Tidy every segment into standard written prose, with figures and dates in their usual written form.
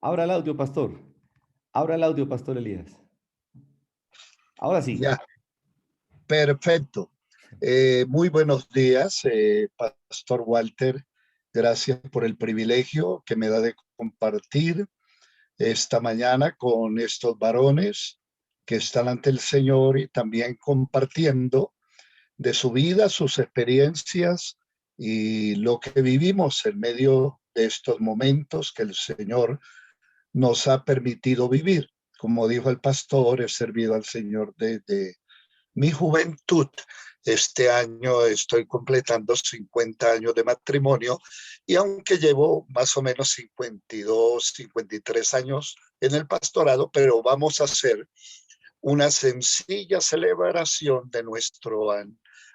Abra el audio, pastor. Abra el audio, pastor Elías. Ahora sí. Ya, perfecto. Muy buenos días, Pastor Walter. Gracias por el privilegio que me da de compartir esta mañana con estos varones que están ante el Señor y también compartiendo de su vida, sus experiencias y lo que vivimos en medio de estos momentos que el Señor nos ha permitido vivir. Como dijo el pastor, he servido al Señor desde mi juventud. Este año estoy completando 50 años de matrimonio y aunque llevo más o menos 52, 53 años en el pastorado, pero vamos a hacer una sencilla celebración de nuestro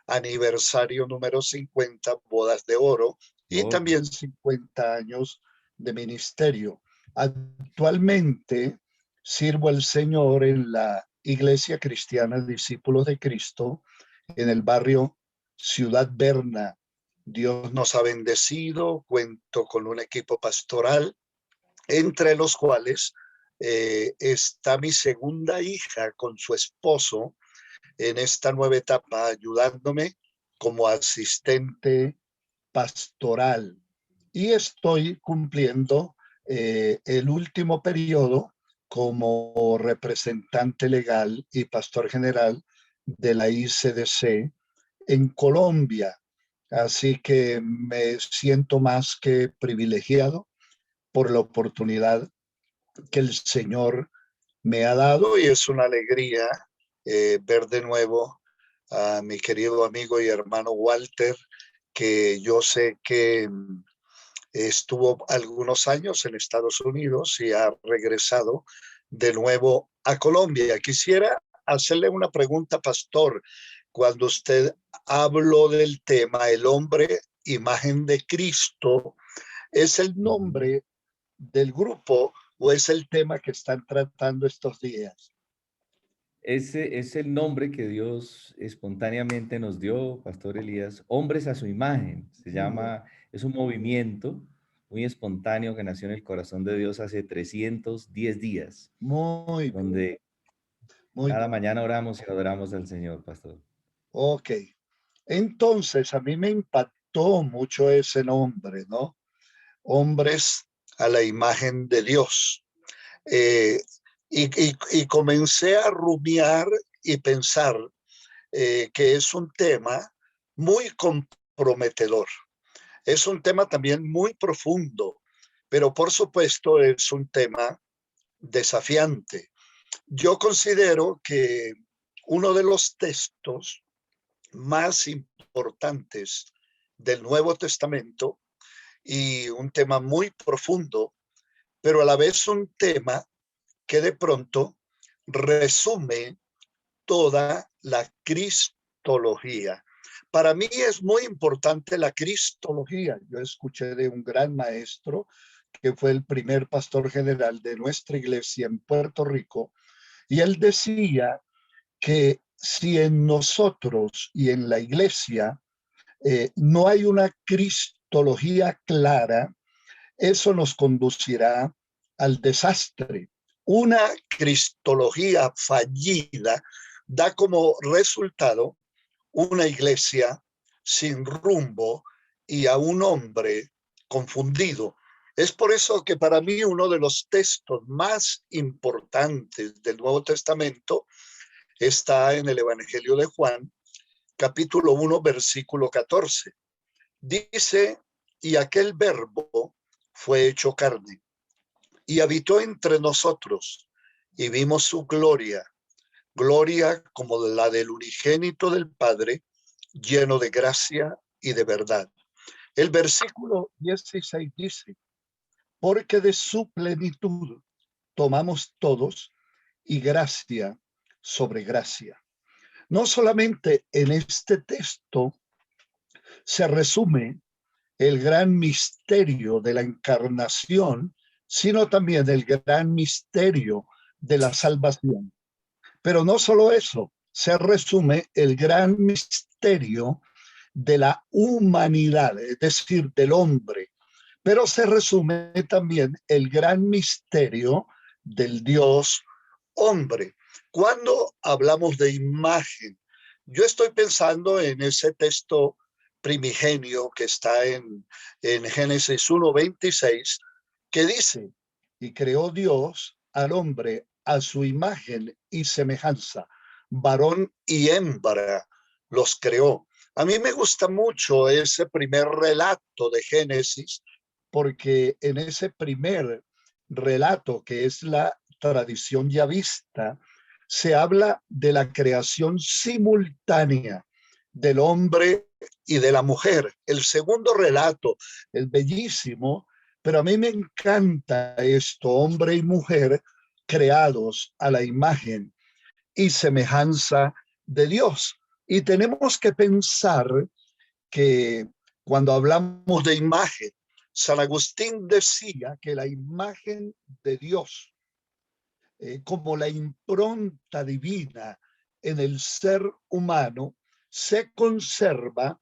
aniversario número 50, bodas de oro, y Oh, también 50 años de ministerio. Actualmente sirvo al Señor en la Iglesia Cristiana Discípulos de Cristo en el barrio Ciudad Berna. Dios nos ha bendecido, cuento con un equipo pastoral, entre los cuales está mi segunda hija con su esposo en esta nueva etapa, ayudándome como asistente pastoral. Y estoy cumpliendo el último periodo como representante legal y pastor general de la ICDC en Colombia. Así que me siento más que privilegiado por la oportunidad que el Señor me ha dado y es una alegría ver de nuevo a mi querido amigo y hermano Walter, que yo sé que estuvo algunos años en Estados Unidos y ha regresado de nuevo a Colombia. Quisiera hacerle una pregunta, pastor. Cuando usted habló del tema, el hombre, imagen de Cristo, ¿es el ujú. nombre del grupo o es el tema que están tratando estos días? Ese es el nombre que Dios espontáneamente nos dio, pastor Elías. Hombres a su imagen. Se Lindo. llama, es un movimiento muy espontáneo que nació en el corazón de Dios hace 310 días, Muy bien, donde muy cada bien. mañana oramos y adoramos al Señor, pastor. Ok. Entonces, a mí me impactó mucho ese nombre, ¿no? Hombres a la imagen de Dios. Eh, y comencé a rumiar y pensar que es un tema muy comprometedor. Es un tema también muy profundo, pero por supuesto es un tema desafiante. Yo considero que uno de los textos más importantes del Nuevo Testamento y un tema muy profundo, pero a la vez un tema que de pronto resume toda la cristología. Para mí es muy importante la cristología. Yo escuché de un gran maestro que fue el primer pastor general de nuestra iglesia en Puerto Rico, y él decía que si en nosotros y en la iglesia no hay una cristología clara, eso nos conducirá al desastre. Una cristología fallida da como resultado una iglesia sin rumbo y a un hombre confundido. Es por eso que para mí uno de los textos más importantes del Nuevo Testamento está en el Evangelio de Juan, capítulo 1, versículo 14. Dice, y aquel verbo fue hecho carne y habitó entre nosotros y vimos su gloria, gloria como la del unigénito del Padre, lleno de gracia y de verdad. El versículo 16 dice, porque de su plenitud tomamos todos y gracia sobre gracia. No solamente en este texto se resume el gran misterio de la encarnación, sino también el gran misterio de la salvación. Pero no solo eso, se resume el gran misterio de la humanidad, es decir, del hombre, pero se resume también el gran misterio del Dios hombre. Cuando hablamos de imagen, yo estoy pensando en ese texto primigenio que está en Génesis 1:26, que dice, y creó Dios al hombre a su imagen y semejanza, varón y hembra los creó. A mí me gusta mucho ese primer relato de Génesis, porque en ese primer relato, que es la tradición ya vista, se habla de la creación simultánea del hombre y de la mujer. El segundo relato es bellísimo, pero a mí me encanta esto, hombre y mujer creados a la imagen y semejanza de Dios. Y tenemos que pensar que cuando hablamos de imagen, San Agustín decía que la imagen de Dios, como la impronta divina en el ser humano, se conserva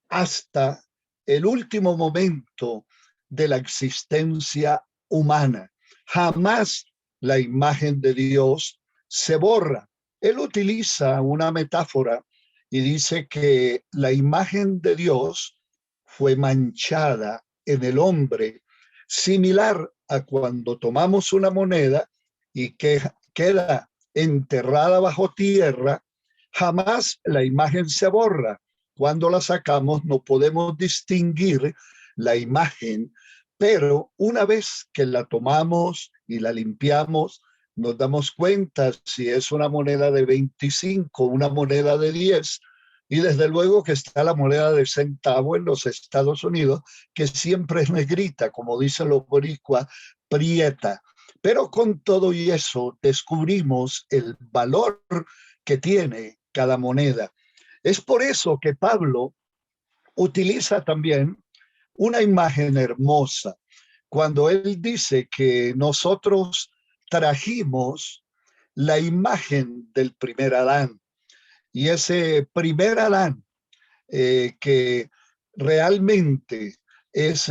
hasta el último momento de la existencia humana. Jamás la imagen de Dios se borra. Él utiliza una metáfora y dice que la imagen de Dios fue manchada en el hombre, similar a cuando tomamos una moneda y que queda enterrada bajo tierra. Jamás la imagen se borra. Cuando la sacamos no podemos distinguir la imagen, pero una vez que la tomamos y la limpiamos, nos damos cuenta si es una moneda de 25, una moneda de 10, y desde luego que está la moneda de centavo en los Estados Unidos, que siempre es negrita, como dicen los boricuas, prieta. Pero con todo y eso descubrimos el valor que tiene cada moneda. Es por eso que Pablo utiliza también una imagen hermosa cuando él dice que nosotros trajimos la imagen del primer Adán. Y ese primer Adán, que realmente es,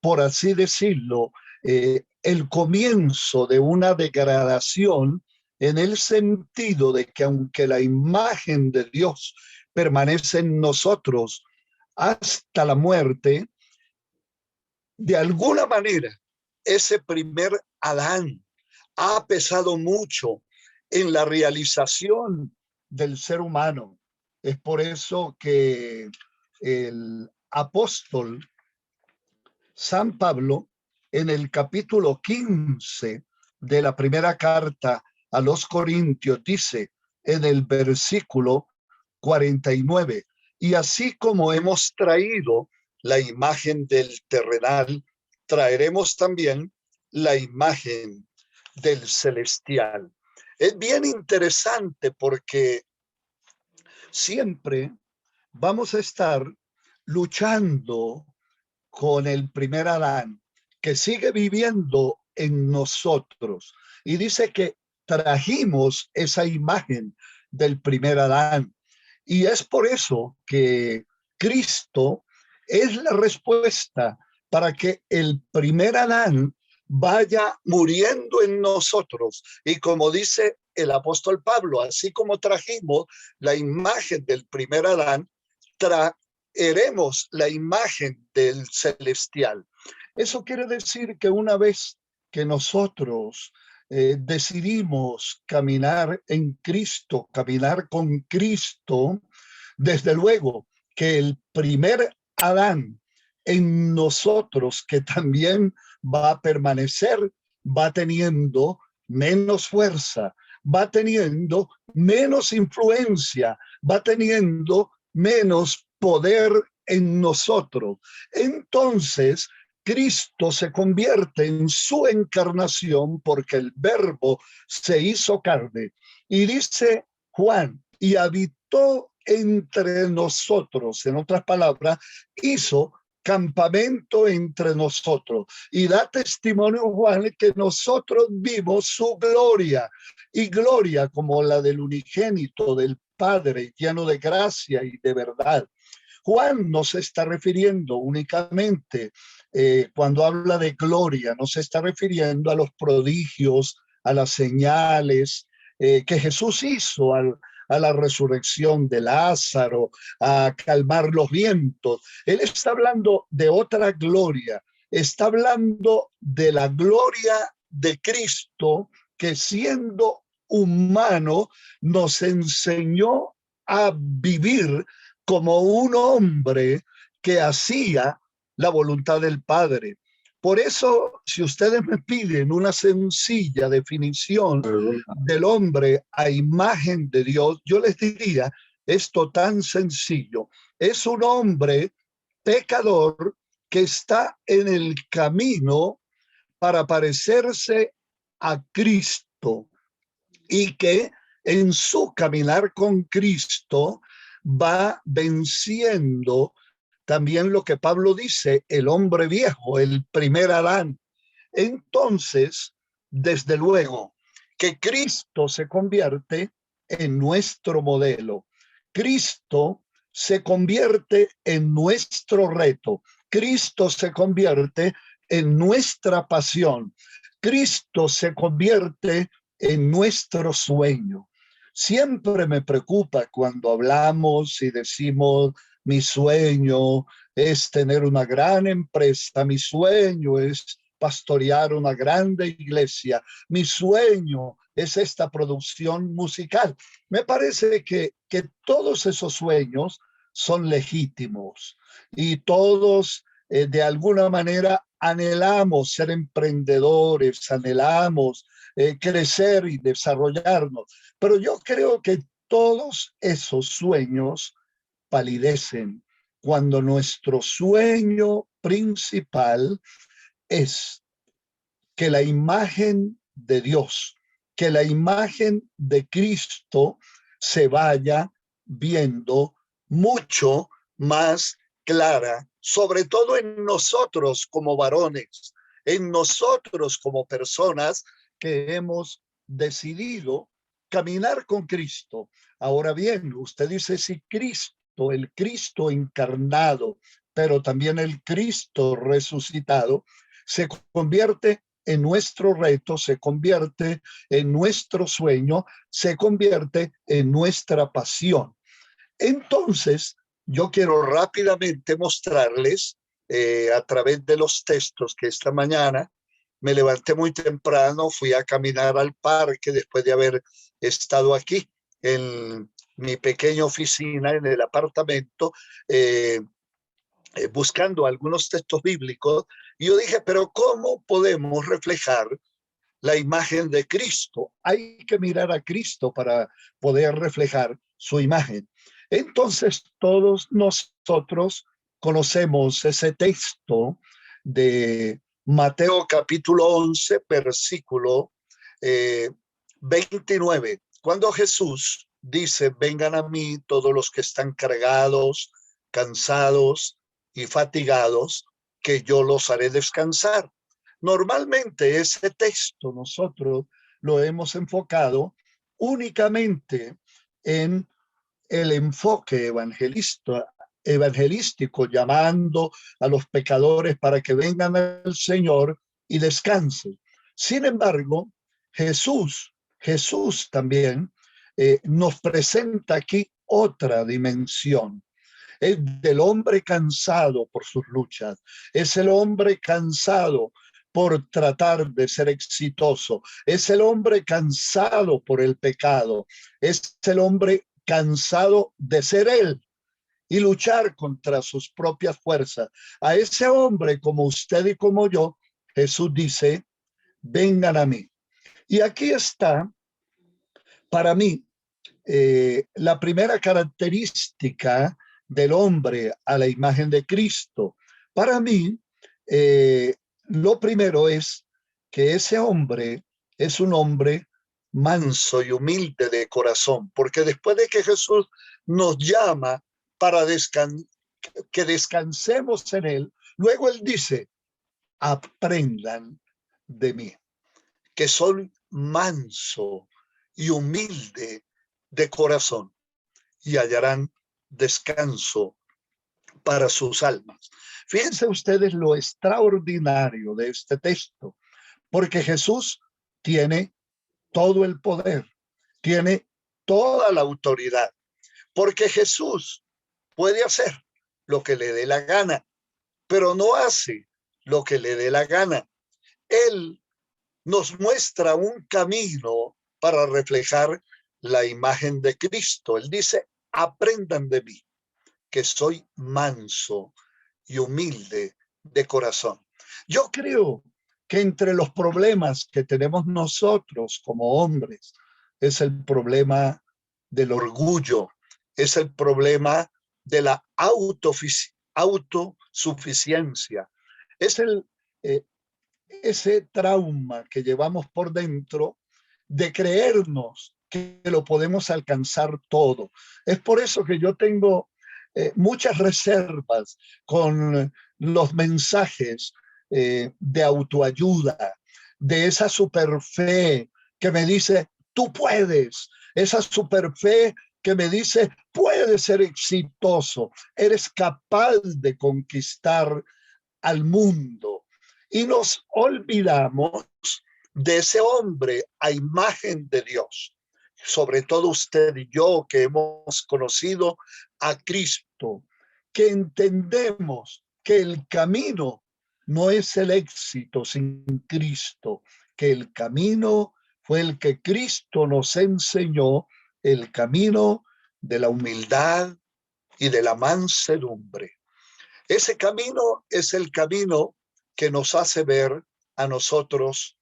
por así decirlo, el comienzo de una degradación, en el sentido de que aunque la imagen de Dios permanece en nosotros hasta la muerte, de alguna manera ese primer Adán ha pesado mucho en la realización del ser humano. Es por eso que el apóstol San Pablo, en el capítulo 15 de la primera carta a los Corintios, dice en el versículo 49, y así como hemos traído la imagen del terrenal, traeremos también la imagen del celestial. Es bien interesante porque siempre vamos a estar luchando con el primer Adán, que sigue viviendo en nosotros. Y dice que trajimos esa imagen del primer Adán. Y es por eso que Cristo es la respuesta para que el primer Adán vaya muriendo en nosotros. Y como dice el apóstol Pablo, así como trajimos la imagen del primer Adán, traeremos la imagen del celestial. Eso quiere decir que una vez que nosotros decidimos caminar en Cristo, caminar con Cristo, desde luego que el primer Adán en nosotros, que también va a permanecer, va teniendo menos fuerza, va teniendo menos influencia, va teniendo menos poder en nosotros. Entonces, Cristo se convierte en su encarnación porque el verbo se hizo carne. Y dice Juan, y habitó entre nosotros, en otras palabras, hizo campamento entre nosotros. Y da testimonio Juan que nosotros vimos su gloria, y gloria como la del unigénito del Padre, lleno de gracia y de verdad. Juan no se está refiriendo únicamente cuando habla de gloria, no se está refiriendo a los prodigios, a las señales que Jesús hizo a la resurrección de Lázaro, a calmar los vientos. Él está hablando de otra gloria, está hablando de la gloria de Cristo que siendo humano nos enseñó a vivir como un hombre que hacía la voluntad del Padre. Por eso, si ustedes me piden una sencilla definición del hombre a imagen de Dios, yo les diría esto tan sencillo. Es un hombre pecador que está en el camino para parecerse a Cristo y que en su caminar con Cristo va venciendo también lo que Pablo dice, el hombre viejo, el primer Adán. Entonces, desde luego, que Cristo se convierte en nuestro modelo. Cristo se convierte en nuestro reto. Cristo se convierte en nuestra pasión. Cristo se convierte en nuestro sueño. Siempre me preocupa cuando hablamos y decimos, mi sueño es tener una gran empresa, mi sueño es pastorear una grande iglesia, mi sueño es esta producción musical. Me parece que todos esos sueños son legítimos y todos de alguna manera anhelamos ser emprendedores, anhelamos crecer y desarrollarnos. Pero yo creo que todos esos sueños palidecen cuando nuestro sueño principal es que la imagen de Dios, que la imagen de Cristo se vaya viendo mucho más clara, sobre todo en nosotros como varones, en nosotros como personas que hemos decidido caminar con Cristo. Ahora bien, usted dice si Cristo, el Cristo encarnado, pero también el Cristo resucitado, se convierte en nuestro reto, se convierte en nuestro sueño, se convierte en nuestra pasión. Entonces, yo quiero rápidamente mostrarles a través de los textos que esta mañana me levanté muy temprano, fui a caminar al parque después de haber estado aquí en mi pequeña oficina, en el apartamento, buscando algunos textos bíblicos. Y yo dije, pero ¿cómo podemos reflejar la imagen de Cristo? Hay que mirar a Cristo para poder reflejar su imagen. Entonces, todos nosotros conocemos ese texto de Mateo capítulo 11, versículo 29, cuando Jesús dice, vengan a mí todos los que están cargados, cansados y fatigados, que yo los haré descansar. Normalmente ese texto nosotros lo hemos enfocado únicamente en el enfoque evangelístico, llamando a los pecadores para que vengan al Señor y descansen. Sin embargo, Jesús también nos presenta aquí otra dimensión. Es del hombre cansado por sus luchas, es el hombre cansado por tratar de ser exitoso, es el hombre cansado por el pecado, es el hombre cansado de ser él y luchar contra sus propias fuerzas. A ese hombre como usted y como yo, Jesús dice, vengan a mí. Y aquí está, para mí, la primera característica del hombre a la imagen de Cristo. Para mí, lo primero es que ese hombre es un hombre manso y humilde de corazón, porque después de que Jesús nos llama para que descansemos en él, luego él dice, aprendan de mí, que soy manso y humilde de corazón, y hallarán descanso para sus almas. Fíjense ustedes lo extraordinario de este texto, porque Jesús tiene todo el poder, tiene toda la autoridad, porque Jesús puede hacer lo que le dé la gana, pero no hace lo que le dé la gana. Él nos muestra un camino para reflejar la imagen de Cristo. Él dice, aprendan de mí, que soy manso y humilde de corazón. Yo creo que entre los problemas que tenemos nosotros como hombres es el problema del orgullo, es el problema de la autosuficiencia, es ese trauma que llevamos por dentro de creernos que lo podemos alcanzar todo. Es por eso que yo tengo muchas reservas con los mensajes de autoayuda, de esa superfe que me dice, tú puedes, esa superfe que me dice, puedes ser exitoso, eres capaz de conquistar al mundo. Y nos olvidamos de ese hombre a imagen de Dios. Sobre todo usted y yo que hemos conocido a Cristo, que entendemos que el camino no es el éxito sin Cristo, que el camino fue el que Cristo nos enseñó, el camino de la humildad y de la mansedumbre. Ese camino es el camino que nos hace ver a nosotros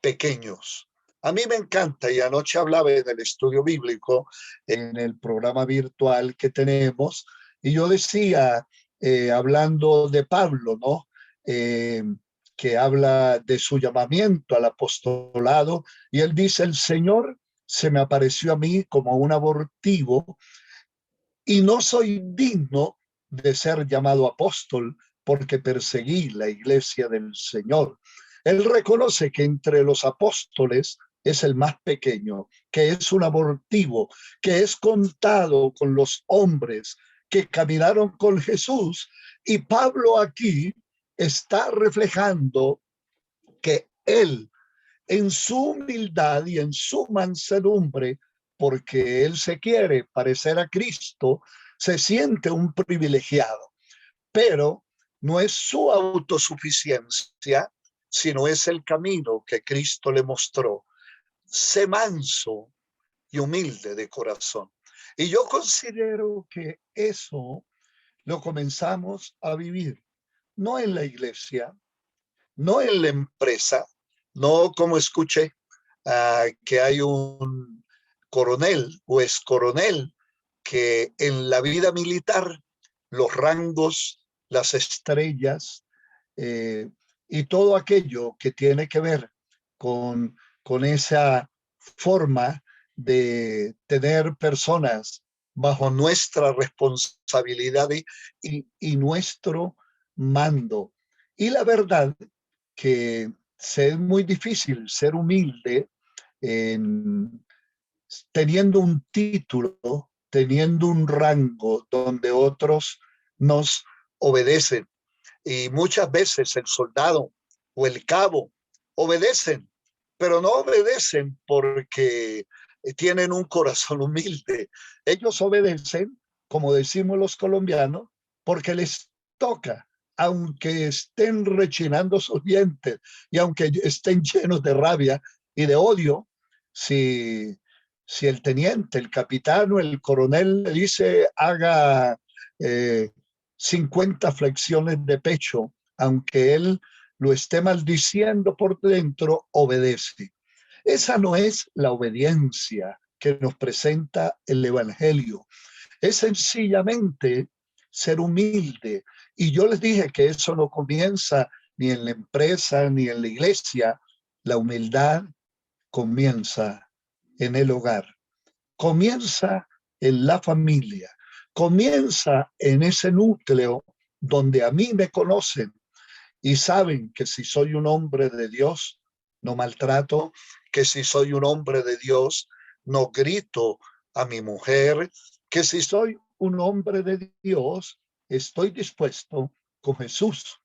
pequeños. A mí me encanta, y anoche hablaba en el estudio bíblico, en el programa virtual que tenemos, y yo decía, hablando de Pablo, ¿no? Que habla de su llamamiento al apostolado, y él dice, el Señor se me apareció a mí como un abortivo, y no soy digno de ser llamado apóstol porque perseguí la iglesia del Señor. Él reconoce que entre los apóstoles es el más pequeño, que es un abortivo, que es contado con los hombres que caminaron con Jesús. Y Pablo aquí está reflejando que él, en su humildad y en su mansedumbre, porque él se quiere parecer a Cristo, se siente un privilegiado, pero no es su autosuficiencia, sino es el camino que Cristo le mostró. Sé manso y humilde de corazón. Y yo considero que eso lo comenzamos a vivir, no en la iglesia, no en la empresa, no como escuché que hay un coronel o ex coronel que en la vida militar los rangos, las estrellas y todo aquello que tiene que ver con esa forma de tener personas bajo nuestra responsabilidad y nuestro mando. Y la verdad que es muy difícil ser humilde en, teniendo un título, teniendo un rango donde otros nos obedecen. Y muchas veces el soldado o el cabo obedecen, pero no obedecen porque tienen un corazón humilde. Ellos obedecen, como decimos los colombianos, porque les toca, aunque estén rechinando sus dientes y aunque estén llenos de rabia y de odio, si el teniente, el capitán o el coronel le dice haga 50 flexiones de pecho, aunque él lo esté maldiciendo por dentro, obedece. Esa no es la obediencia que nos presenta el Evangelio. Es sencillamente ser humilde. Y yo les dije que eso no comienza ni en la empresa ni en la iglesia. La humildad comienza en el hogar, comienza en la familia, comienza en ese núcleo donde a mí me conocen y saben que si soy un hombre de Dios, no maltrato, que si soy un hombre de Dios, no grito a mi mujer, que si soy un hombre de Dios, estoy dispuesto con Jesús,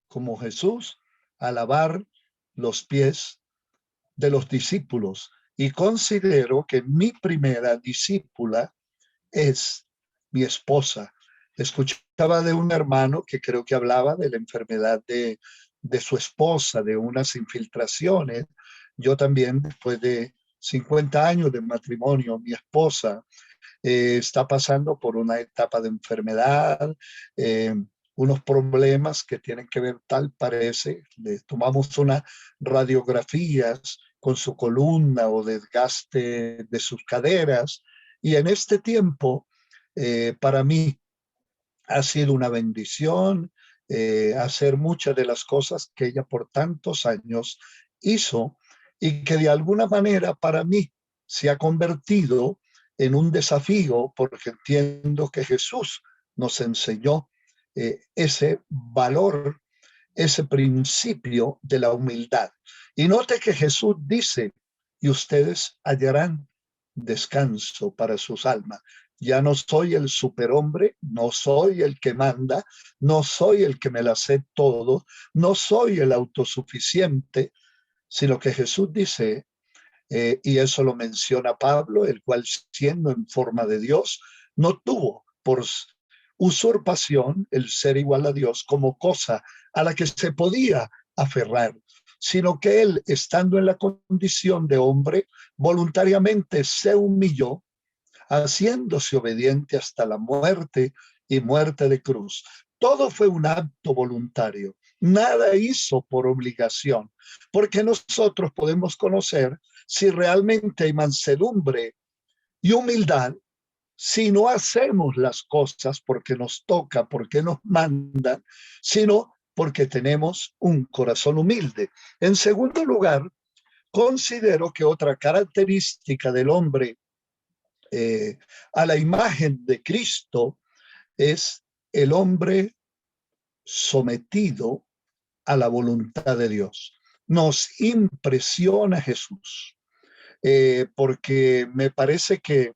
como Jesús, a lavar los pies de los discípulos. Y considero que mi primera discípula es mi esposa. Escuchaba de un hermano que creo que hablaba de la enfermedad de su esposa, de unas infiltraciones. Yo también, después de 50 años de matrimonio, mi esposa está pasando por una etapa de enfermedad, eh, unos problemas que tienen que ver, tal parece, le tomamos unas radiografías con su columna o desgaste de sus caderas, y en este tiempo, para mí, ha sido una bendición hacer muchas de las cosas que ella por tantos años hizo y que de alguna manera para mí se ha convertido en un desafío porque entiendo que Jesús nos enseñó ese valor, ese principio de la humildad. Y note que Jesús dice, y ustedes hallarán descanso para sus almas. Ya no soy el superhombre, no soy el que manda, no soy el que me la sé todo, no soy el autosuficiente, sino que Jesús dice, y eso lo menciona Pablo, el cual siendo en forma de Dios, no tuvo por usurpación el ser igual a Dios como cosa a la que se podía aferrar, sino que él, estando en la condición de hombre, voluntariamente se humilló, haciéndose obediente hasta la muerte y muerte de cruz. Todo fue un acto voluntario. Nada hizo por obligación, porque nosotros podemos conocer si realmente hay mansedumbre y humildad si no hacemos las cosas porque nos toca, porque nos mandan, sino porque tenemos un corazón humilde. En segundo lugar, considero que otra característica del hombre a la imagen de Cristo es el hombre sometido a la voluntad de Dios. Nos impresiona Jesús, porque me parece que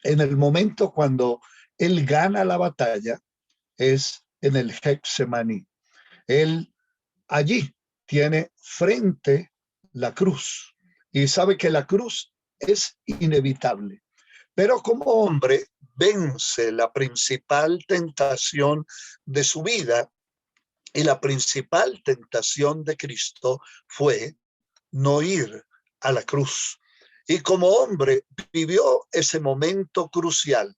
en el momento cuando él gana la batalla es en el Getsemaní. Él allí tiene frente la cruz y sabe que la cruz es inevitable. Pero como hombre vence la principal tentación de su vida, y la principal tentación de Cristo fue no ir a la cruz. Y como hombre vivió ese momento crucial.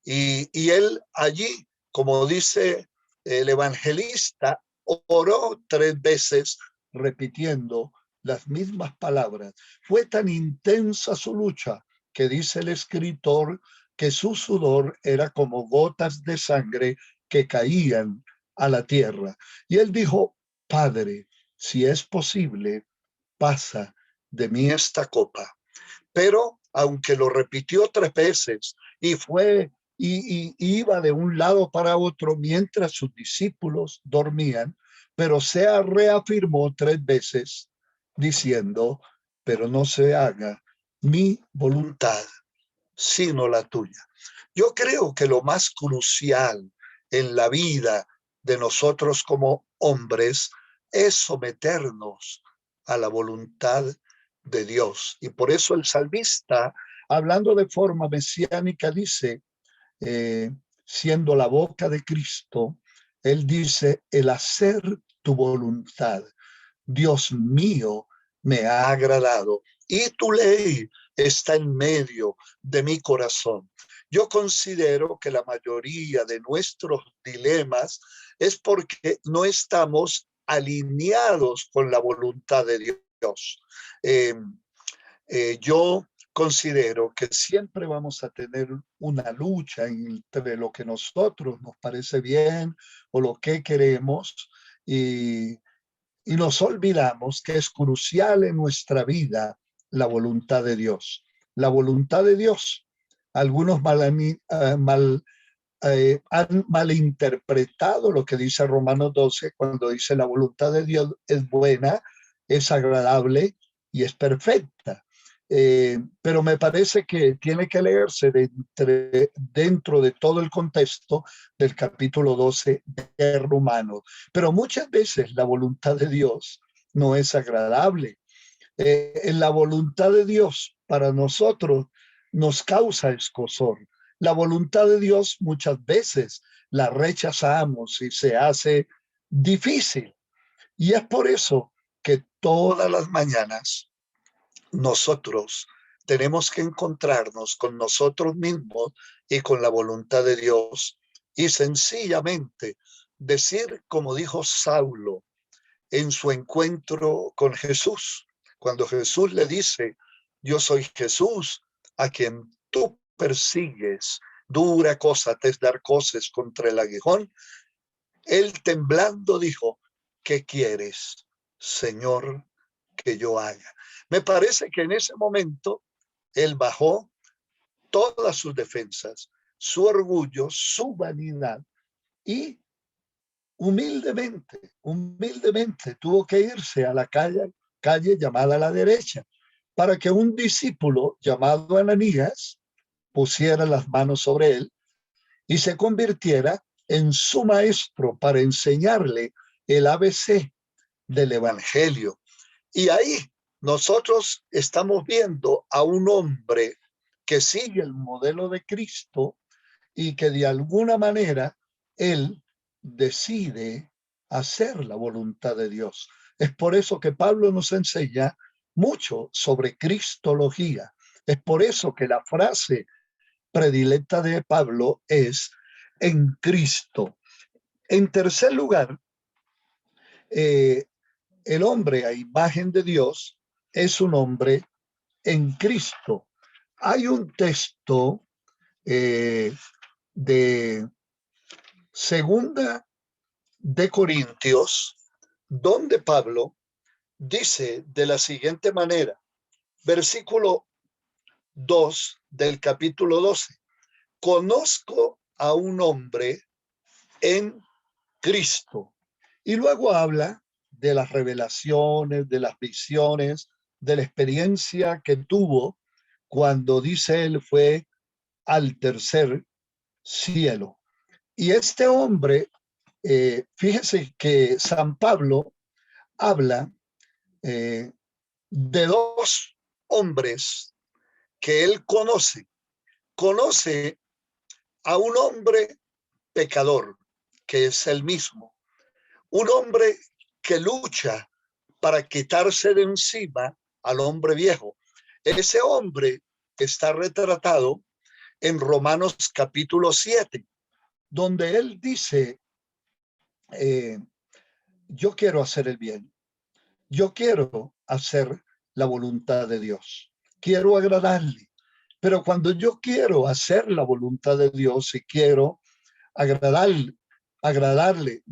Y él allí, como dice el evangelista, oró 3 veces repitiendo las mismas palabras. Fue tan intensa su lucha que dice el escritor que su sudor era como gotas de sangre que caían a la tierra. Y él dijo, Padre, si es posible, pasa de mí esta copa. Pero aunque lo repitió 3 veces y fue y iba de un lado para otro mientras sus discípulos dormían, pero se reafirmó 3 veces diciendo, pero no se haga mi voluntad, sino la tuya. Yo creo que lo más crucial en la vida de nosotros como hombres es someternos a la voluntad de Dios. Y por eso el salmista, hablando de forma mesiánica, dice, eh, siendo la boca de Cristo, él dice, el hacer tu voluntad, Dios mío, me ha agradado y tu ley está en medio de mi corazón. Yo considero que la mayoría de nuestros dilemas es porque no estamos alineados con la voluntad de Dios. Eh, yo considero que siempre vamos a tener una lucha entre lo que nosotros nos parece bien o lo que queremos y nos olvidamos que es crucial en nuestra vida la voluntad de Dios. La voluntad de Dios, algunos han malinterpretado lo que dice Romanos 12 cuando dice la voluntad de Dios es buena, es agradable y es perfecta. pero me parece que tiene que leerse dentro de todo el contexto del capítulo 12 de Romanos. Pero muchas veces la voluntad de Dios no es agradable. En la voluntad de Dios para nosotros nos causa escozor. La voluntad de Dios muchas veces la rechazamos y se hace difícil. Y es por eso que todas las mañanas nosotros tenemos que encontrarnos con nosotros mismos y con la voluntad de Dios y sencillamente decir, como dijo Saulo en su encuentro con Jesús, cuando Jesús le dice, yo soy Jesús a quien tú persigues, dura cosa te es dar cosas contra el aguijón. Él temblando dijo, ¿qué quieres, Señor, que yo haga? Me parece que en ese momento él bajó todas sus defensas, su orgullo, su vanidad y humildemente tuvo que irse a la calle llamada a la derecha para que un discípulo llamado Ananías pusiera las manos sobre él y se convirtiera en su maestro para enseñarle el ABC del Evangelio. Y ahí nosotros estamos viendo a un hombre que sigue el modelo de Cristo y que de alguna manera él decide hacer la voluntad de Dios. Es por eso que Pablo nos enseña mucho sobre cristología. Es por eso que la frase predilecta de Pablo es en Cristo. En tercer lugar, eh, el hombre a imagen de Dios es un hombre en Cristo. Hay un texto de Segunda de Corintios donde Pablo dice de la siguiente manera, versículo 2 del capítulo 12, conozco a un hombre en Cristo. Y luego habla de las revelaciones, de las visiones, de la experiencia que tuvo cuando, dice él, fue al tercer cielo. Y este hombre, fíjese que San Pablo habla de dos hombres que él conoce. Conoce a un hombre pecador, que es el mismo. Un hombre que lucha para quitarse de encima al hombre viejo. Ese hombre está retratado en Romanos capítulo 7, donde él dice, eh, yo quiero hacer el bien, yo quiero hacer la voluntad de Dios, quiero agradarle, pero cuando yo quiero hacer la voluntad de Dios y quiero agradarle,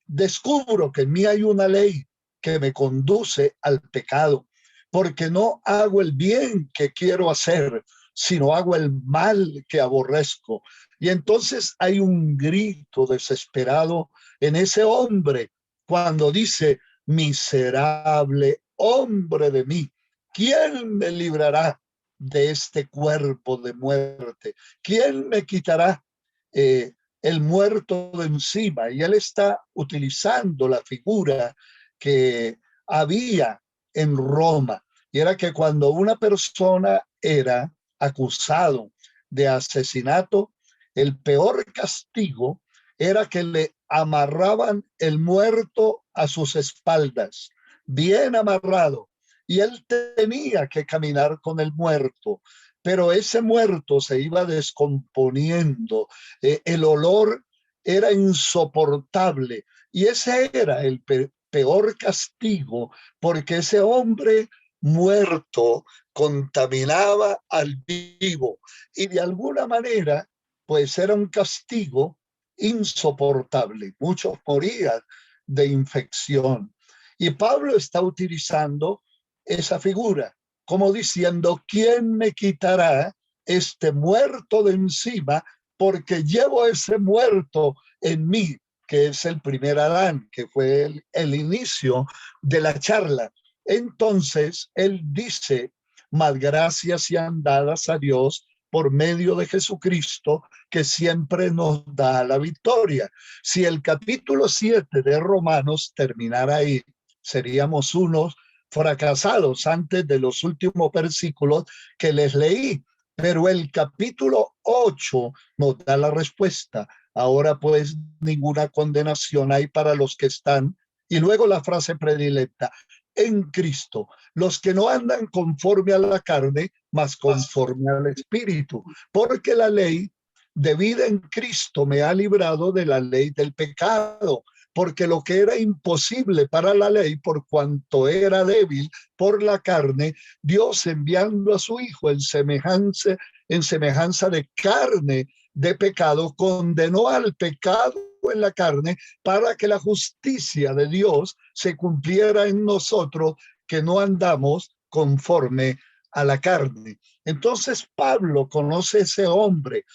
descubro que en mí hay una ley que me conduce al pecado, porque no hago el bien que quiero hacer, sino hago el mal que aborrezco. Y entonces hay un grito desesperado en ese hombre cuando dice, miserable hombre de mí, ¿quién me librará de este cuerpo de muerte? ¿Quién me quitará el muerto de encima? Y él está utilizando la figura que había en Roma, y era que cuando una persona era acusado de asesinato, el peor castigo era que le amarraban el muerto a sus espaldas, bien amarrado, y él tenía que caminar con el muerto, pero ese muerto se iba descomponiendo, el olor era insoportable y ese era el peor castigo, porque ese hombre muerto contaminaba al vivo y de alguna manera pues era un castigo insoportable. Muchos morían de infección y Pablo está utilizando esa figura como diciendo, ¿quién me quitará este muerto de encima? Porque llevo ese muerto en mí, que es el primer Adán, que fue el inicio de la charla. Entonces, él dice, mas gracias sean dadas a Dios por medio de Jesucristo, que siempre nos da la victoria. Si el capítulo 7 de Romanos terminara ahí, seríamos unos fracasados antes de los últimos versículos que les leí. Pero el capítulo 8 nos da la respuesta. Ahora pues ninguna condenación hay para los que están. Y luego la frase predilecta, en Cristo, los que no andan conforme a la carne, mas conforme al Espíritu, porque la ley de vida en Cristo me ha librado de la ley del pecado, porque lo que era imposible para la ley, por cuanto era débil por la carne, Dios enviando a su Hijo en semejanza de carne de pecado, condenó al pecado en la carne para que la justicia de Dios se cumpliera en nosotros, que no andamos conforme a la carne. Entonces Pablo conoce ese hombre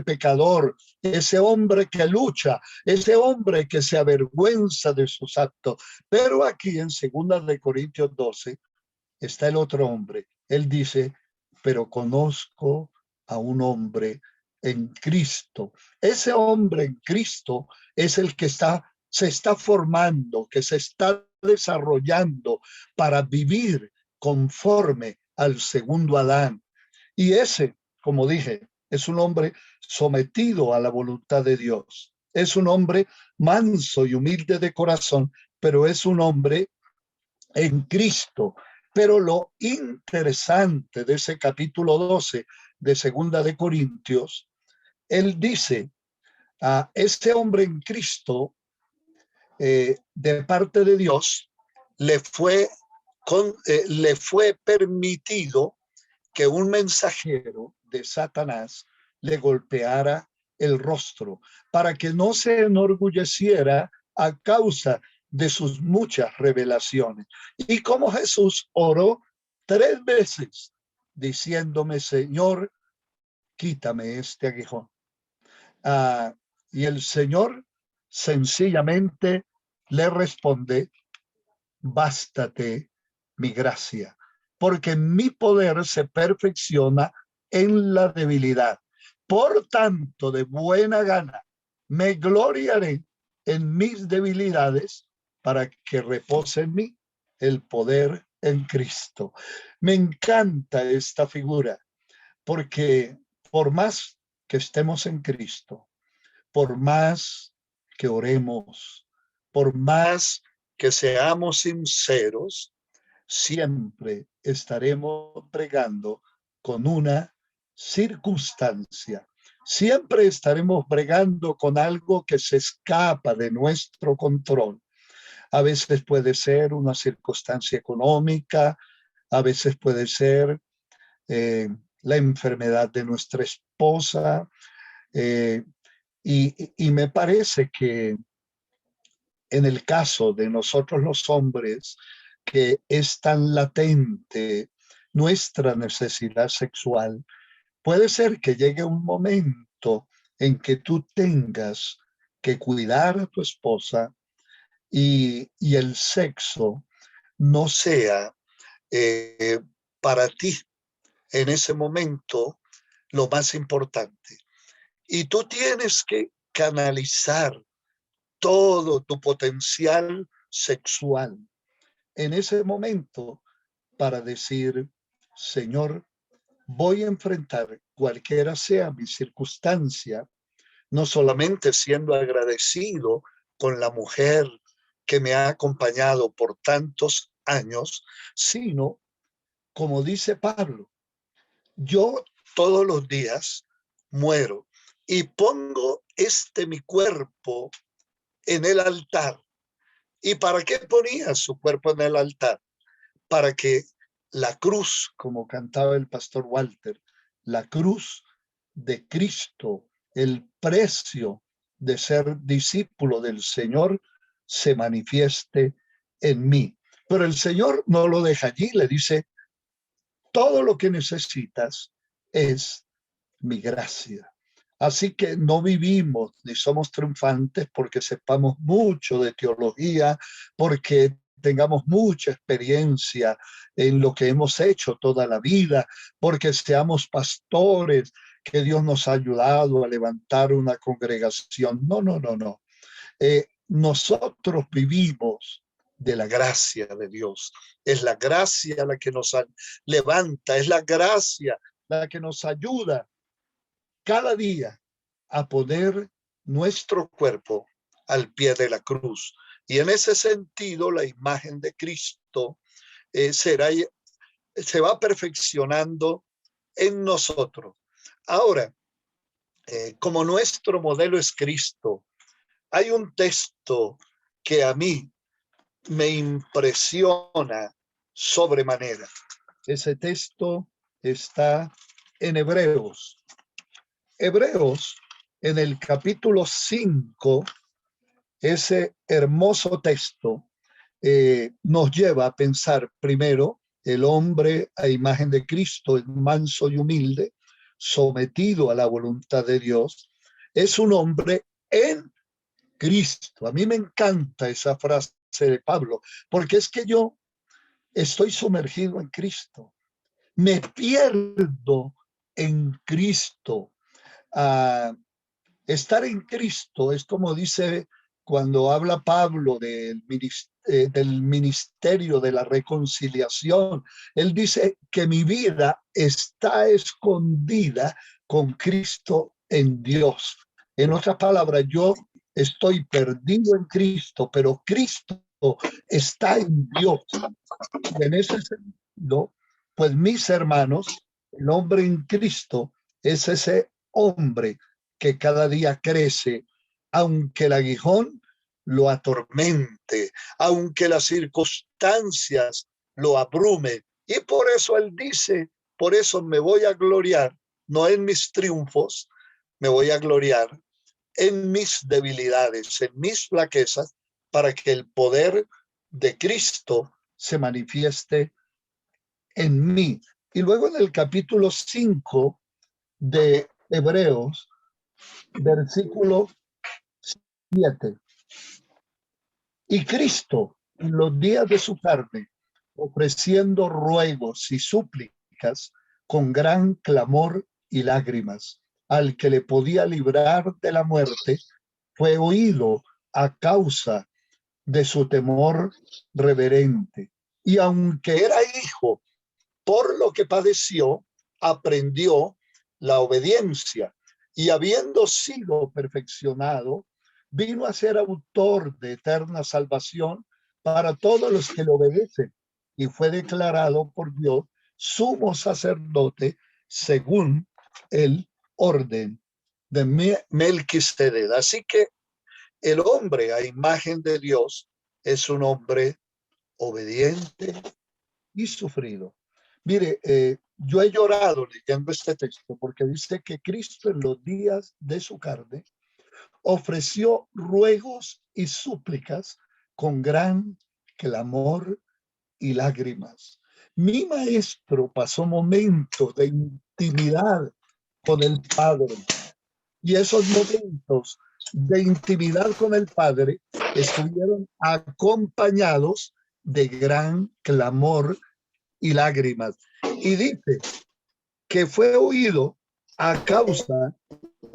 pecador, ese hombre que lucha, ese hombre que se avergüenza de sus actos. Pero aquí en 2 Corintios 12 está el otro hombre. Él dice, pero conozco a un hombre en Cristo. Ese hombre en Cristo es el que se está formando, que se está desarrollando para vivir conforme al segundo Adán. Y ese, como dije, es un hombre sometido a la voluntad de Dios. Es un hombre manso y humilde de corazón, pero es un hombre en Cristo. Pero lo interesante de ese capítulo 12 de 2 Corintios, él dice, a este hombre en Cristo, de parte de Dios, le fue permitido que un mensajero de Satanás le golpeara el rostro para que no se enorgulleciera a causa de sus muchas revelaciones. Y como Jesús oró 3 veces diciéndome, Señor, quítame este aguijón. Y el Señor sencillamente le responde, bástate mi gracia, porque mi poder se perfecciona en la debilidad. Por tanto, de buena gana, me gloriaré en mis debilidades para que repose en mí el poder en Cristo. Me encanta esta figura, porque por más que estemos en Cristo, por más que oremos, por más que seamos sinceros, siempre estaremos bregando con una circunstancia. Siempre estaremos bregando con algo que se escapa de nuestro control. A veces puede ser una circunstancia económica, a veces puede ser la enfermedad de nuestra esposa. Y me parece que en el caso de nosotros los hombres, que es tan latente nuestra necesidad sexual, puede ser que llegue un momento en que tú tengas que cuidar a tu esposa y el sexo no sea eh, para ti en ese momento lo más importante. Y tú tienes que canalizar todo tu potencial sexual en ese momento para decir, Señor, voy a enfrentar cualquiera sea mi circunstancia, no solamente siendo agradecido con la mujer que me ha acompañado por tantos años, sino, como dice Pablo, yo todos los días muero y pongo mi cuerpo en el altar. ¿Y para qué ponía su cuerpo en el altar? Para que la cruz, como cantaba el pastor Walter, la cruz de Cristo, el precio de ser discípulo del Señor, se manifieste en mí. Pero el Señor no lo deja allí, le dice, todo lo que necesitas es mi gracia. Así que no vivimos ni somos triunfantes porque sepamos mucho de teología, porque tengamos mucha experiencia en lo que hemos hecho toda la vida, porque seamos pastores, que Dios nos ha ayudado a levantar una congregación. No, no, no, no. Nosotros vivimos de la gracia de Dios. Es la gracia la que nos levanta, es la gracia la que nos ayuda cada día a poner nuestro cuerpo al pie de la cruz. Y en ese sentido, la imagen de Cristo se va perfeccionando en nosotros. Ahora, como nuestro modelo es Cristo, hay un texto que a mí me impresiona sobremanera. Ese texto está en Hebreos. Hebreos, en el capítulo 5, ese hermoso texto nos lleva a pensar primero el hombre a imagen de Cristo, es manso y humilde, sometido a la voluntad de Dios, es un hombre en Cristo. A mí me encanta esa frase de Pablo, porque es que yo estoy sumergido en Cristo, me pierdo en Cristo. Estar en Cristo es como dice cuando habla Pablo del ministerio de la reconciliación. Él dice que mi vida está escondida con Cristo en Dios. En otras palabras, yo estoy perdido en Cristo, pero Cristo está en Dios. Y en ese sentido, pues mis hermanos, el hombre en Cristo es ese hombre que cada día crece, aunque el aguijón lo atormente, aunque las circunstancias lo abrumen. Y por eso él dice, por eso me voy a gloriar, no en mis triunfos, me voy a gloriar en mis debilidades, en mis flaquezas, para que el poder de Cristo se manifieste en mí. Y luego en el capítulo 5 de Hebreos, versículo 7. Y Cristo, en los días de su carne, ofreciendo ruegos y súplicas con gran clamor y lágrimas, al que le podía librar de la muerte, fue oído a causa de su temor reverente. Y aunque era hijo, por lo que padeció, aprendió la obediencia. Y habiendo sido perfeccionado, vino a ser autor de eterna salvación para todos los que le obedecen. Y fue declarado por Dios sumo sacerdote según el orden de Melquisedec. Así que el hombre a imagen de Dios es un hombre obediente y sufrido. Mire, yo he llorado leyendo este texto porque dice que Cristo en los días de su carne ofreció ruegos y súplicas con gran clamor y lágrimas. Mi maestro pasó momentos de intimidad con el Padre y esos momentos de intimidad con el Padre estuvieron acompañados de gran clamor y lágrimas. Y dice que fue oído a causa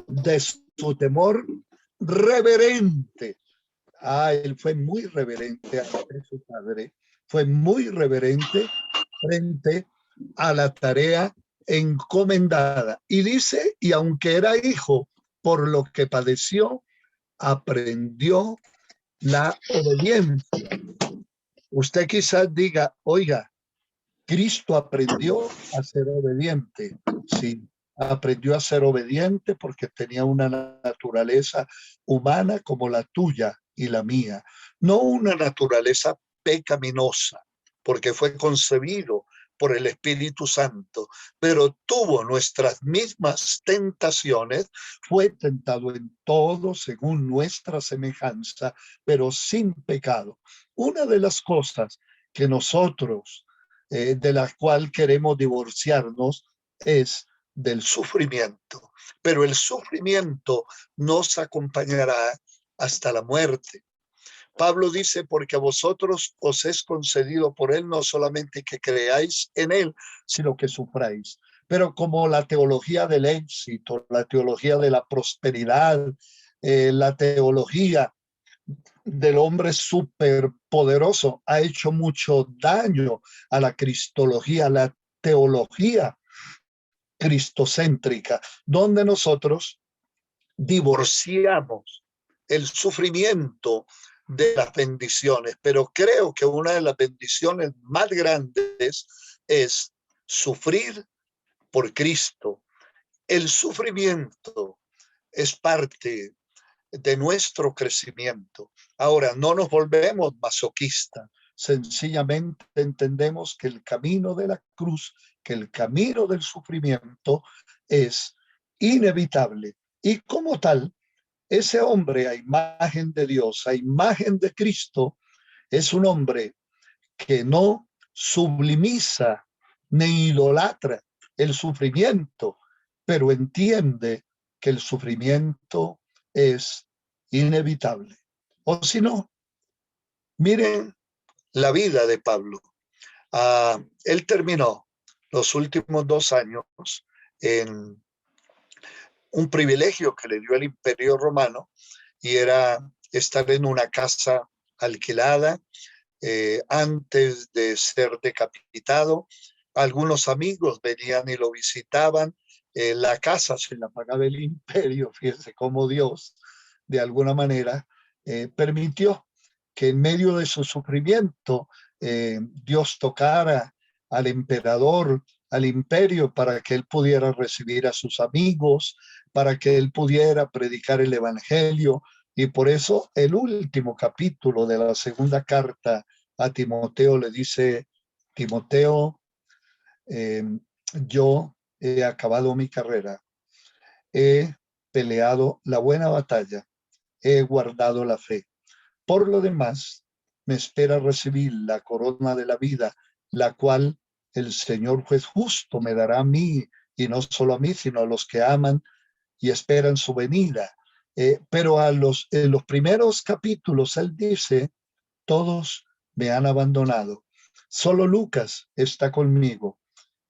de su temor reverente. Él fue muy reverente ante su padre, fue muy reverente frente a la tarea encomendada. Y dice, y aunque era hijo, por lo que padeció, aprendió la obediencia. Usted quizás diga, oiga, Cristo aprendió a ser obediente. Sí, aprendió a ser obediente porque tenía una naturaleza humana como la tuya y la mía, no una naturaleza pecaminosa, porque fue concebido por el Espíritu Santo, pero tuvo nuestras mismas tentaciones, fue tentado en todo según nuestra semejanza, pero sin pecado. Una de las cosas que nosotros de la cual queremos divorciarnos es del sufrimiento, pero el sufrimiento nos acompañará hasta la muerte. Pablo dice, porque a vosotros os es concedido por él no solamente que creáis en él, sino que sufráis. Pero como la teología del éxito, la teología de la prosperidad, la teología del hombre superpoderoso ha hecho mucho daño a la cristología, a la teología cristocéntrica, donde nosotros divorciamos el sufrimiento de las bendiciones, pero creo que una de las bendiciones más grandes es sufrir por Cristo. El sufrimiento es parte de nuestro crecimiento. Ahora, no nos volvemos masoquistas, sencillamente entendemos que el camino de la cruz, que el camino del sufrimiento es inevitable y como tal, ese hombre a imagen de Dios, a imagen de Cristo, es un hombre que no sublimiza ni idolatra el sufrimiento, pero entiende que el sufrimiento es inevitable. O si no, miren la vida de Pablo. Él terminó los últimos 2 años en un privilegio que le dio el Imperio Romano y era estar en una casa alquilada antes de ser decapitado. Algunos amigos venían y lo visitaban. La casa se la pagaba el imperio. Fíjense cómo Dios, de alguna manera, permitió que en medio de su sufrimiento Dios tocara al emperador, al imperio, para que él pudiera recibir a sus amigos, para que él pudiera predicar el evangelio. Y por eso el último capítulo de la segunda carta a Timoteo le dice, Timoteo, eh, yo he acabado mi carrera, he peleado la buena batalla, he guardado la fe. Por lo demás, me espera recibir la corona de la vida, la cual el Señor juez justo me dará a mí, y no solo a mí, sino a los que aman y esperan su venida. Pero en los primeros capítulos él dice, todos me han abandonado. Solo Lucas está conmigo.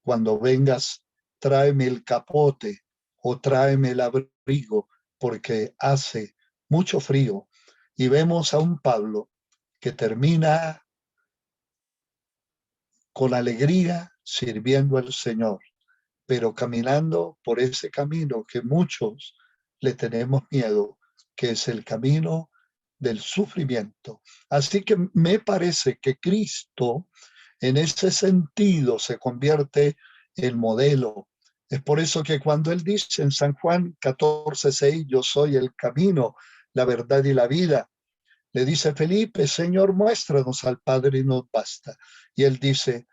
Cuando vengas, tráeme el capote o tráeme el abrigo, porque hace mucho frío. Y vemos a un Pablo que termina con alegría sirviendo al Señor, pero caminando por ese camino que muchos le tenemos miedo, que es el camino del sufrimiento. Así que me parece que Cristo en ese sentido se convierte en modelo. Es por eso que cuando él dice en San Juan 14:6, yo soy el camino, la verdad y la vida, le dice Felipe, Señor, muéstranos al Padre y nos basta. Y él dice,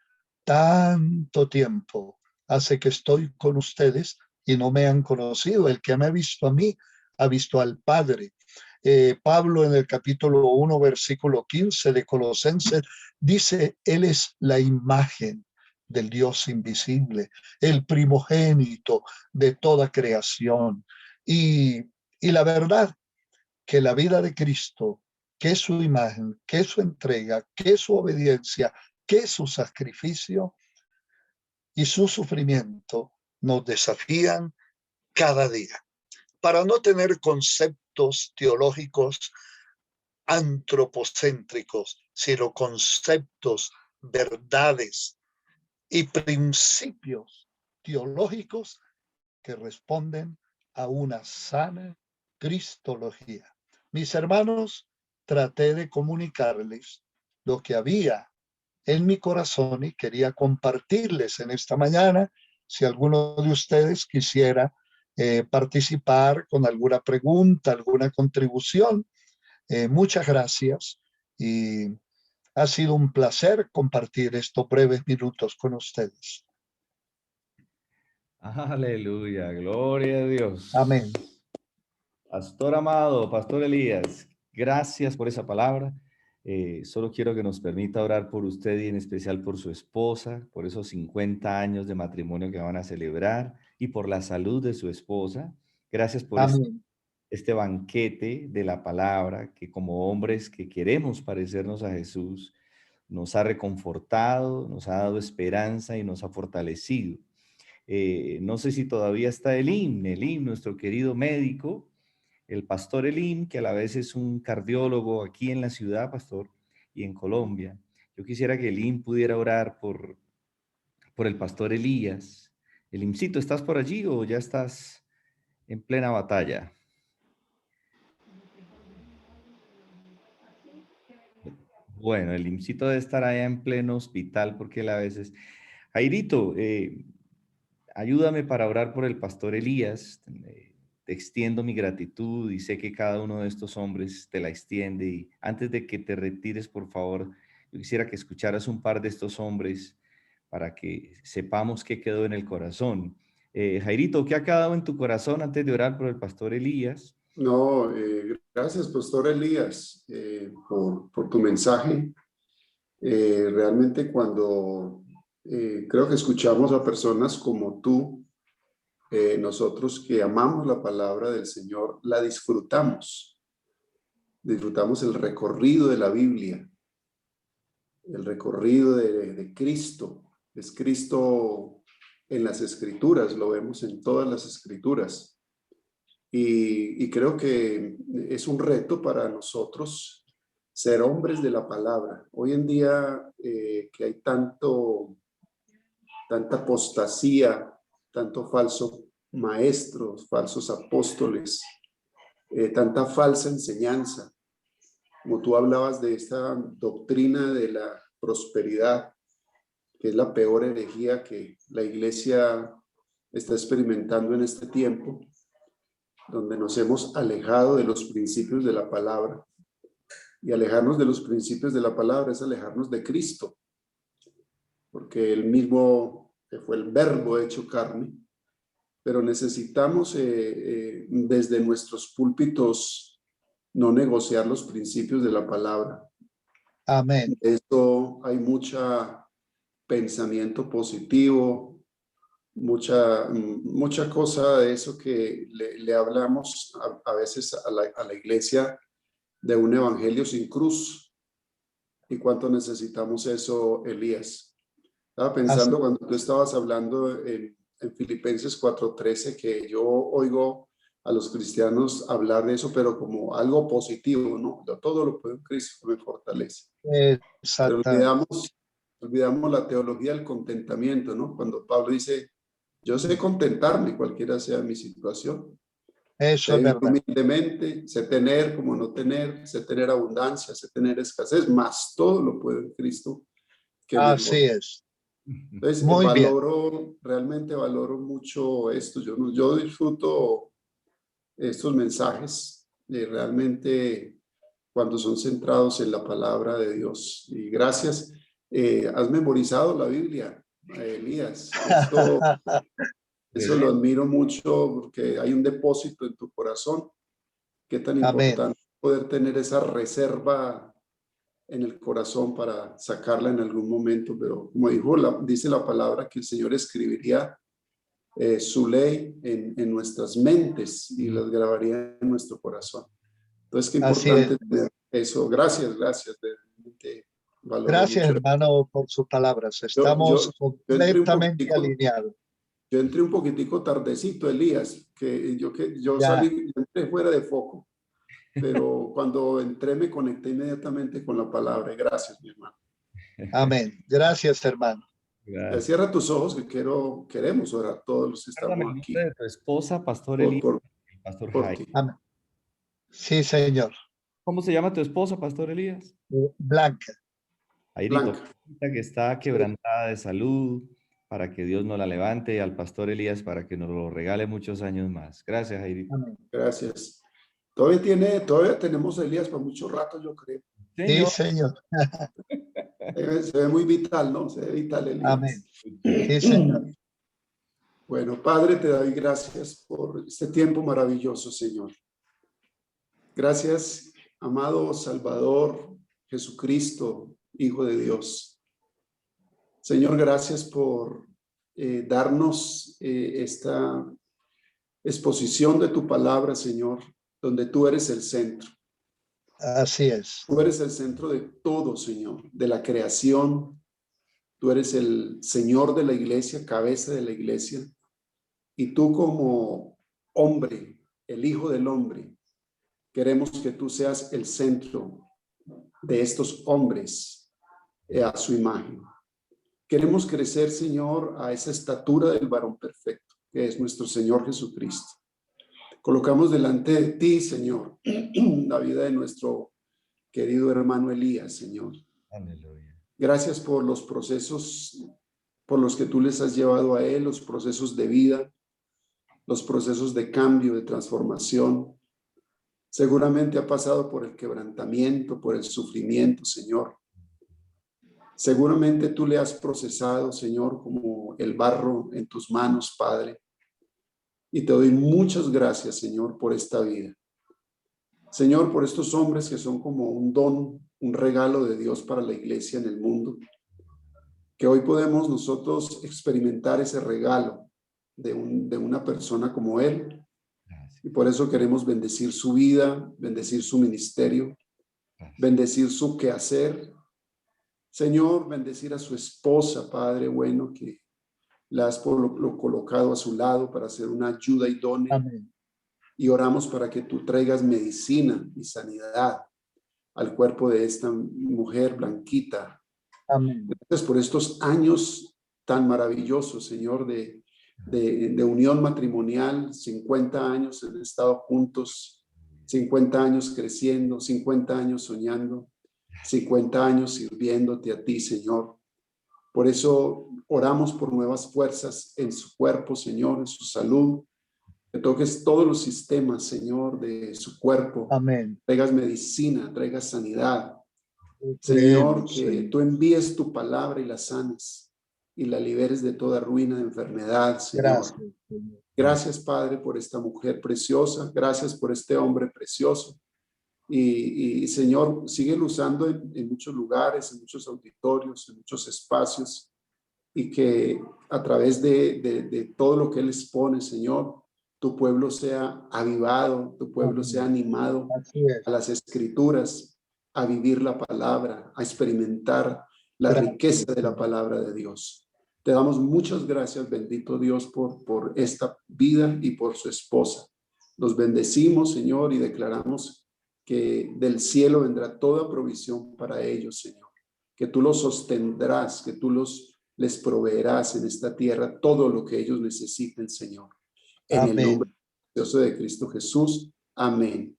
tanto tiempo hace que estoy con ustedes y no me han conocido. El que me ha visto a mí, ha visto al Padre. Pablo en el capítulo 1, versículo 15 de Colosenses, dice, Él es la imagen del Dios invisible, el primogénito de toda creación. Y la verdad que la vida de Cristo, que su imagen, que su entrega, que su obediencia, que su sacrificio y su sufrimiento nos desafían cada día. Para no tener conceptos teológicos antropocéntricos, sino conceptos, verdades y principios teológicos que responden a una sana cristología. Mis hermanos, traté de comunicarles lo que había en mi corazón y quería compartirles en esta mañana. Si alguno de ustedes quisiera participar con alguna pregunta, alguna contribución, muchas gracias y ha sido un placer compartir estos breves minutos con ustedes. Aleluya, gloria a Dios. Amén. Pastor amado, Pastor Elías, gracias por esa palabra. Solo quiero que nos permita orar por usted y en especial por su esposa, por esos 50 años de matrimonio que van a celebrar y por la salud de su esposa. Gracias por Amén. este banquete de la palabra que como hombres que queremos parecernos a Jesús, nos ha reconfortado, nos ha dado esperanza y nos ha fortalecido. No sé si todavía está Elim, nuestro querido médico, el pastor Elim, que a la vez es un cardiólogo aquí en la ciudad, pastor, y en Colombia. Yo quisiera que Elim pudiera orar por el pastor Elías. Elimcito, ¿estás por allí o ya estás en plena batalla? Bueno, Elimcito debe estar allá en pleno hospital porque él a veces... Jairito, ayúdame para orar por el pastor Elías. Te extiendo mi gratitud y sé que cada uno de estos hombres te la extiende. Y antes de que te retires, por favor, yo quisiera que escucharas un par de estos hombres para que sepamos qué quedó en el corazón. Jairito, ¿qué ha quedado en tu corazón antes de orar por el pastor Elías? No, gracias, Pastor Elías, por tu mensaje. Realmente cuando creo que escuchamos a personas como tú, nosotros que amamos la palabra del Señor, la disfrutamos. Disfrutamos el recorrido de la Biblia, el recorrido de Cristo. Es Cristo en las Escrituras, lo vemos en todas las Escrituras. Y creo que es un reto para nosotros ser hombres de la palabra. Hoy en día que hay tanta apostasía, tanto falso maestros, falsos apóstoles, tanta falsa enseñanza. Como tú hablabas de esta doctrina de la prosperidad, que es la peor herejía que la iglesia está experimentando en este tiempo, donde nos hemos alejado de los principios de la palabra. Y alejarnos de los principios de la palabra es alejarnos de Cristo, porque Él mismo fue el verbo hecho carne, pero necesitamos desde nuestros púlpitos no negociar los principios de la palabra. Amén. De esto hay mucha pensamiento positivo, mucha cosa de eso que le hablamos a veces a la iglesia de un evangelio sin cruz. ¿Y cuánto necesitamos eso, Elías? Estaba pensando cuando tú estabas hablando en Filipenses 4:13 que yo oigo a los cristianos hablar de eso, pero como algo positivo, ¿no? Yo todo lo puedo en Cristo que me fortalece. Pero olvidamos la teología del contentamiento, ¿no? Cuando Pablo dice, yo sé contentarme cualquiera sea mi situación. Eso Sé es vivir verdad. humildemente, sé tener como no tener, sé tener abundancia, sé tener escasez, más todo lo puedo en Cristo que me Así fortalece. es. Entonces, Muy bien. realmente valoro mucho esto. Yo disfruto estos mensajes realmente cuando son centrados en la palabra de Dios. Y gracias. Has memorizado la Biblia, Elías. Eso lo admiro mucho porque hay un depósito en tu corazón. Qué tan Amén. importante poder tener esa reserva en el corazón para sacarla en algún momento, pero como dice la palabra que el Señor escribiría su ley en nuestras mentes y las grabaría en nuestro corazón. Entonces, qué Así es. importante tener eso. Gracias. Valoro Gracias, mucho. hermano, por sus palabras. Yo, Estamos yo, yo entré un completamente poquitico, alineados. yo entré un poquitico tardecito, Elías, que yo Ya. entré fuera de foco, pero cuando entré me conecté inmediatamente con la palabra. Gracias, mi hermano. Amén. Gracias, hermano. Gracias. Cierra tus ojos que queremos orar todos los que Recuérdame estamos el aquí nombre de tu esposa, Pastor por, Elías, por, Pastor por Jaime. ti. Amén. Sí, señor. ¿Cómo se llama tu esposa, Pastor Elías? Blanca. Jairito, Blanca. que está Sí. quebrantada de salud, para que Dios nos la levante, y al Pastor Elías para que nos lo regale muchos años más. Gracias, Jairito. Amén. Gracias. Todavía tenemos a Elías por mucho rato, yo creo. Sí, Señor. señor. Se ve muy vital, ¿no? Se ve vital, Amén. Elías. Sí, señor. Bueno, Padre, te doy gracias por este tiempo maravilloso, Señor. Gracias, amado Salvador Jesucristo, Hijo de Dios. Señor, gracias por darnos esta exposición de tu palabra, Señor. donde tú eres el centro. Así es. Tú eres el centro de todo, Señor, de la creación. Tú eres el Señor de la iglesia, cabeza de la iglesia. Y tú como hombre, el Hijo del Hombre, queremos que tú seas el centro de estos hombres a su imagen. Queremos crecer, Señor, a esa estatura del varón perfecto, que es nuestro Señor Jesucristo. Colocamos delante de ti, Señor, la vida de nuestro querido hermano Elías, Señor. Aleluya. Gracias por los procesos por los que tú les has llevado a él, los procesos de vida, los procesos de cambio, de transformación. Seguramente ha pasado por el quebrantamiento, por el sufrimiento, Señor. Seguramente tú le has procesado, Señor, como el barro en tus manos, Padre. Y te doy muchas gracias, Señor, por esta vida. Señor, por estos hombres que son como un don, un regalo de Dios para la iglesia en el mundo. Que hoy podemos nosotros experimentar ese regalo de una persona como él. Y por eso queremos bendecir su vida, bendecir su ministerio, bendecir su quehacer. Señor, bendecir a su esposa, Padre bueno, que la has colocado a su lado para ser una ayuda idónea. Amén. Y oramos para que tú traigas medicina y sanidad al cuerpo de esta mujer blanquita. Amén. Gracias por estos años tan maravillosos, Señor, de unión matrimonial. 50 años han estado juntos, 50 años creciendo, 50 años soñando, 50 años sirviéndote a ti, Señor. Por eso oramos por nuevas fuerzas en su cuerpo, Señor, en su salud. Que toques todos los sistemas, Señor, de su cuerpo. Amén. Traigas medicina, traigas sanidad. Señor, Creemos, que Señor. tú envíes tu palabra y la sanes y la liberes de toda ruina de enfermedad, Señor. Gracias, Señor. Gracias, Padre, por esta mujer preciosa. Gracias por este hombre precioso. Y Señor, síguelo usando en muchos lugares, en muchos auditorios, en muchos espacios. Y que a través de todo lo que Él expone, Señor, tu pueblo sea avivado, tu pueblo sea animado Así es. a las escrituras, a vivir la palabra, a experimentar la Gracias, riqueza de la Señor. palabra de Dios. Te damos muchas gracias, bendito Dios, por esta vida y por su esposa. Los bendecimos, Señor, y declaramos que del cielo vendrá toda provisión para ellos, Señor. Que tú los sostendrás, que tú les proveerás en esta tierra todo lo que ellos necesiten, Señor. En el Amén. nombre precioso de Cristo Jesús. Amén.